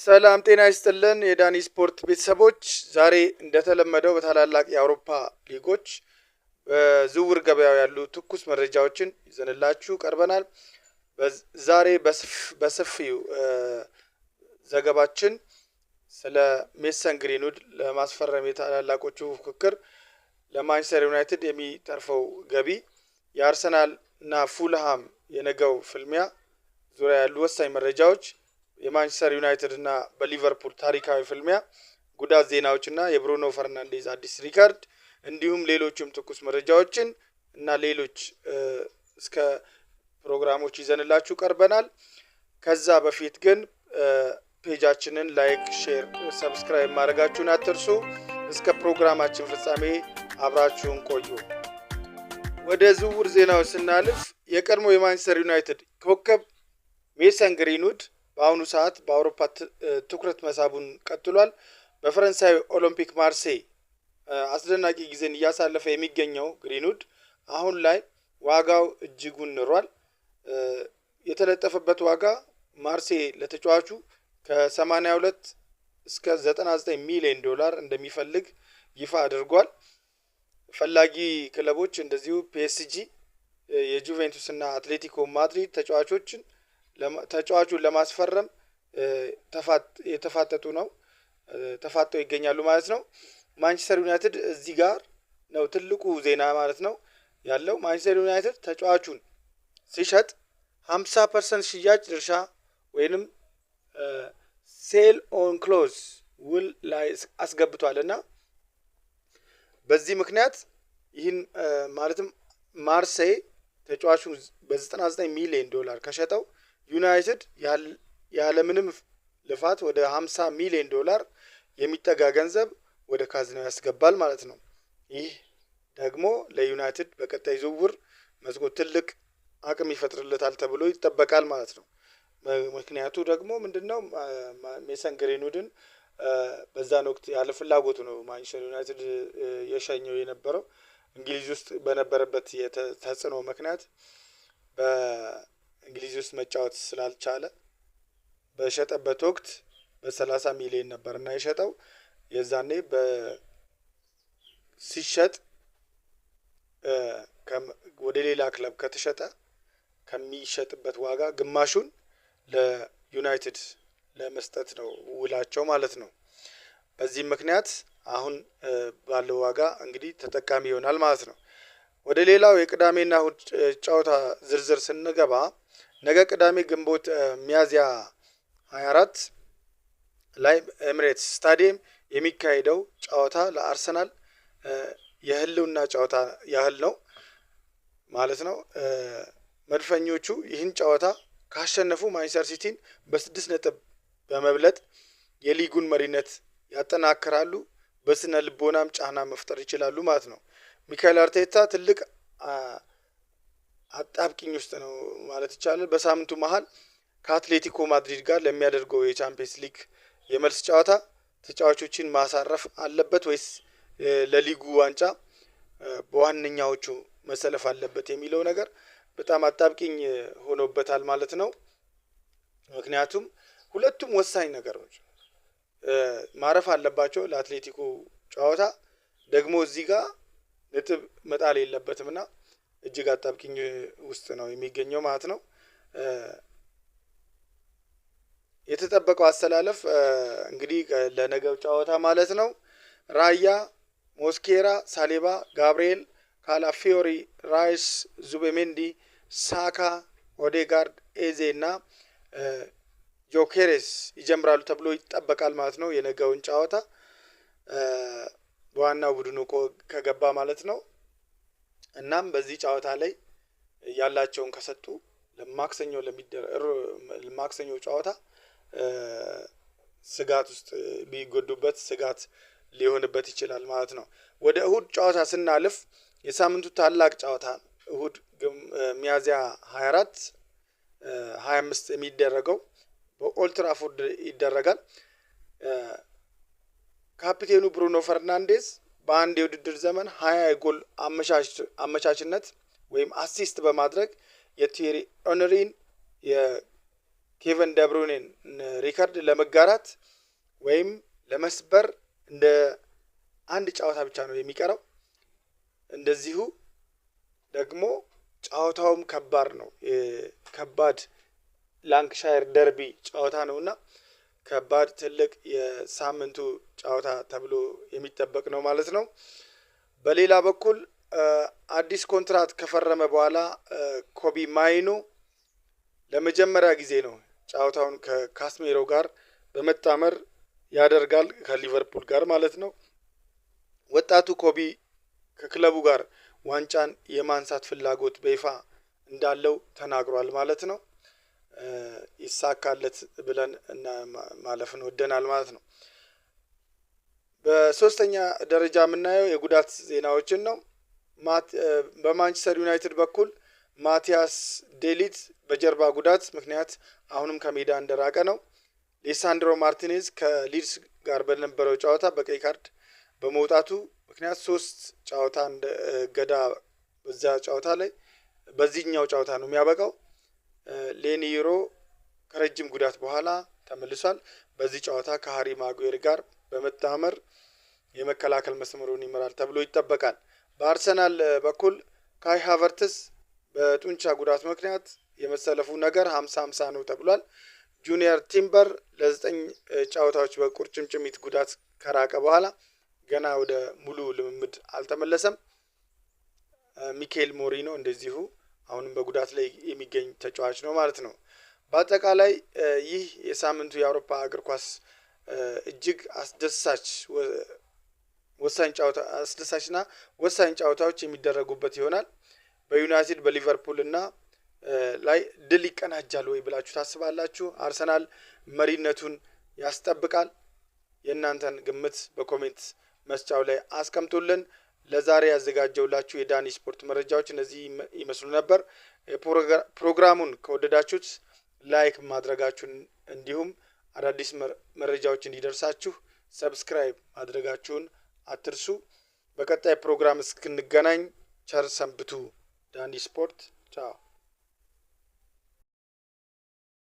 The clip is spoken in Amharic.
ሰላም ጤና ይስጥልን የዳኒ ስፖርት ቤተሰቦች ዛሬ እንደተለመደው በታላላቅ የአውሮፓ ሊጎች በዝውውር ገበያው ያሉ ትኩስ መረጃዎችን ይዘንላችሁ ቀርበናል። ዛሬ በሰፊው ዘገባችን ስለ ሜሰን ግሪንውድ ለማስፈረም የታላላቆቹ ፉክክር ለማንቸስተር ዩናይትድ የሚተርፈው ገቢ የአርሰናል እና ፉልሃም የነገው ፍልሚያ ዙሪያ ያሉ ወሳኝ መረጃዎች የማንቸስተር ዩናይትድ እና በሊቨርፑል ታሪካዊ ፍልሚያ ጉዳት ዜናዎችና የብሩኖ ፈርናንዴዝ አዲስ ሪካርድ እንዲሁም ሌሎችም ትኩስ መረጃዎችን እና ሌሎች እስከ ፕሮግራሞች ይዘንላችሁ ቀርበናል። ከዛ በፊት ግን ፔጃችንን ላይክ፣ ሼር፣ ሰብስክራይብ ማድረጋችሁን አትርሱ። እስከ ፕሮግራማችን ፍጻሜ አብራችሁን ቆዩ። ወደ ዝውውር ዜናዎች ስናልፍ የቀድሞ የማንቸስተር ዩናይትድ ኮከብ ሜሰን ግሪንውድ በአሁኑ ሰዓት በአውሮፓ ትኩረት መሳቡን ቀጥሏል። በፈረንሳይ ኦሎምፒክ ማርሴይ አስደናቂ ጊዜን እያሳለፈ የሚገኘው ግሪንውድ አሁን ላይ ዋጋው እጅጉን ንሯል። የተለጠፈበት ዋጋ ማርሴይ ለተጫዋቹ ከ82 እስከ 99 ሚሊዮን ዶላር እንደሚፈልግ ይፋ አድርጓል። ፈላጊ ክለቦች እንደዚሁ ፒኤስጂ፣ የጁቬንቱስ እና አትሌቲኮ ማድሪድ ተጫዋቹን ለማስፈረም ተፋጠው ይገኛሉ ማለት ነው። ማንቸስተር ዩናይትድ እዚህ ጋር ነው ትልቁ ዜና ማለት ነው ያለው። ማንቸስተር ዩናይትድ ተጫዋቹን ሲሸጥ 50% ሽያጭ ድርሻ ወይንም ሴል ኦን ክሎዝ ውል ላይ አስገብቷልና በዚህ ምክንያት ይህን ማለትም ማርሴይ ተጫዋቹን በ99 ሚሊዮን ዶላር ከሸጠው ዩናይትድ ያለምንም ልፋት ወደ 50 ሚሊዮን ዶላር የሚጠጋ ገንዘብ ወደ ካዝናው ያስገባል ማለት ነው። ይህ ደግሞ ለዩናይትድ በቀጣይ ዝውውር መስኮት ትልቅ አቅም ይፈጥርለታል ተብሎ ይጠበቃል ማለት ነው። ምክንያቱ ደግሞ ምንድነው? ሜሰን ግሪንውድን በዛን ወቅት ያለ ፍላጎቱ ነው ማንቸስተር ዩናይትድ የሸኘው የነበረው። እንግሊዝ ውስጥ በነበረበት የተጽዕኖ ምክንያት በእንግሊዝ ውስጥ መጫወት ስላልቻለ በሸጠበት ወቅት በ30 ሚሊዮን ነበርና የሸጠው። የዛኔ ሲሸጥ ወደ ሌላ ክለብ ከተሸጠ ከሚሸጥበት ዋጋ ግማሹን ለዩናይትድ ለመስጠት ነው ውላቸው ማለት ነው። በዚህ ምክንያት አሁን ባለው ዋጋ እንግዲህ ተጠቃሚ ይሆናል ማለት ነው። ወደ ሌላው የቅዳሜና እሁድ ጨዋታ ዝርዝር ስንገባ ነገ ቅዳሜ ግንቦት ሚያዝያ 24 ላይ ኤሚሬትስ ስታዲየም የሚካሄደው ጨዋታ ለአርሰናል የህልውና ጨዋታ ያህል ነው ማለት ነው። መድፈኞቹ ይህን ጨዋታ ካሸነፉ ማንቸስተር ሲቲን በ6 ነጥብ በመብለጥ የሊጉን መሪነት ያጠናክራሉ። በስነ ልቦናም ጫና መፍጠር ይችላሉ ማለት ነው። ሚካኤል አርቴታ ትልቅ አጣብቂኝ ውስጥ ነው ማለት ይቻላል። በሳምንቱ መሃል ከአትሌቲኮ ማድሪድ ጋር ለሚያደርገው የቻምፒየንስ ሊግ የመልስ ጨዋታ ተጫዋቾችን ማሳረፍ አለበት ወይስ ለሊጉ ዋንጫ በዋነኛዎቹ መሰለፍ አለበት የሚለው ነገር በጣም አጣብቂኝ ሆኖበታል ማለት ነው። ምክንያቱም ሁለቱም ወሳኝ ነገሮች ማረፍ አለባቸው። ለአትሌቲኮ ጨዋታ ደግሞ እዚህ ጋር ነጥብ መጣል የለበትምና እጅግ አጣብቂኝ ውስጥ ነው የሚገኘው ማለት ነው። የተጠበቀው አሰላለፍ እንግዲህ ለነገው ጨዋታ ማለት ነው ራያ፣ ሞስኬራ፣ ሳሌባ፣ ጋብሪኤል፣ ካላፊዮሪ፣ ራይስ፣ ዙቤሜንዲ፣ ሳካ፣ ኦዴጋርድ፣ ኤዜ እና ጆኬሬስ ይጀምራሉ ተብሎ ይጠበቃል ማለት ነው። የነገውን ጨዋታ በዋናው ቡድኑ ከገባ ማለት ነው። እናም በዚህ ጨዋታ ላይ ያላቸውን ከሰጡ ለማክሰኞ ጨዋታ ስጋት ውስጥ ቢጎዱበት ስጋት ሊሆንበት ይችላል ማለት ነው። ወደ እሁድ ጨዋታ ስናልፍ የሳምንቱ ታላቅ ጨዋታ እሁድ ሚያዝያ 24 25 የሚደረገው በኦልድ ትራፎርድ ይደረጋል። ካፒቴኑ ብሩኖ ፈርናንዴዝ በአንድ የውድድር ዘመን 20 የጎል አመቻችነት ወይም አሲስት በማድረግ የቲየሪ ኦነሪን ኬቨን ደብሩኔን ሪከርድ ለመጋራት ወይም ለመስበር እንደ አንድ ጨዋታ ብቻ ነው የሚቀረው። እንደዚሁ ደግሞ ጨዋታውም ከባድ ነው። ከባድ ላንክሻየር ደርቢ ጨዋታ ነውና ከባድ ትልቅ የሳምንቱ ጨዋታ ተብሎ የሚጠበቅ ነው ማለት ነው። በሌላ በኩል አዲስ ኮንትራት ከፈረመ በኋላ ኮቢ ማይኖ ለመጀመሪያ ጊዜ ነው ጨዋታውን ከካስሜሮ ጋር በመጣመር ያደርጋል ከሊቨርፑል ጋር ማለት ነው። ወጣቱ ኮቢ ከክለቡ ጋር ዋንጫን የማንሳት ፍላጎት በይፋ እንዳለው ተናግሯል ማለት ነው። ይሳካለት ብለን እና ማለፍን ወደናል ማለት ነው። በሶስተኛ ደረጃ የምናየው የጉዳት ዜናዎችን ነው። በማንቸስተር ዩናይትድ በኩል ማቲያስ ዴሊት በጀርባ ጉዳት ምክንያት አሁንም ከሜዳ እንደራቀ ነው። ሌሳንድሮ ማርቲኔዝ ከሊድስ ጋር በነበረው ጨዋታ በቀይ ካርድ በመውጣቱ ምክንያት 3 ጨዋታ እንደገዳ በዛ ጨዋታ ላይ በዚህኛው ጨዋታ ነው የሚያበቃው። ሌኒሮ ከረጅም ጉዳት በኋላ ተመልሷል። በዚህ ጨዋታ ከሃሪ ማጉዌር ጋር በመጣመር የመከላከል መስመሩን ይመራል ተብሎ ይጠበቃል። በአርሰናል በኩል ካይ ሃቨርትስ በጡንቻ ጉዳት ምክንያት የመሰለፉ ነገር 50-50 ነው ተብሏል። ጁኒየር ቲምበር ለ9 ጨዋታዎች በቁርጭምጭሚት ጉዳት ከራቀ በኋላ ገና ወደ ሙሉ ልምምድ አልተመለሰም። ሚኬል ሞሪኖ እንደዚሁ አሁንም በጉዳት ላይ የሚገኝ ተጫዋች ነው ማለት ነው። በአጠቃላይ ይህ የሳምንቱ የአውሮፓ እግር ኳስ እጅግ አስደሳችና ወሳኝ ጨዋታዎች የሚደረጉበት ይሆናል። በዩናይትድ በሊቨርፑል እና ላይ ድል ይቀናጃል ወይ ብላችሁ ታስባላችሁ? አርሰናል መሪነቱን ያስጠብቃል? የእናንተን ግምት በኮሜንት መስጫው ላይ አስቀምጡልን። ለዛሬ ያዘጋጀውላችሁ የዳኒ ስፖርት መረጃዎች እነዚህ ይመስሉ ነበር። ፕሮግራሙን ከወደዳችሁት ላይክ ማድረጋችሁን እንዲሁም አዳዲስ መረጃዎች እንዲደርሳችሁ ሰብስክራይብ ማድረጋችሁን አትርሱ። በቀጣይ ፕሮግራም እስክንገናኝ ቸር ሰንብቱ። ዳኒ ስፖርት ቻው።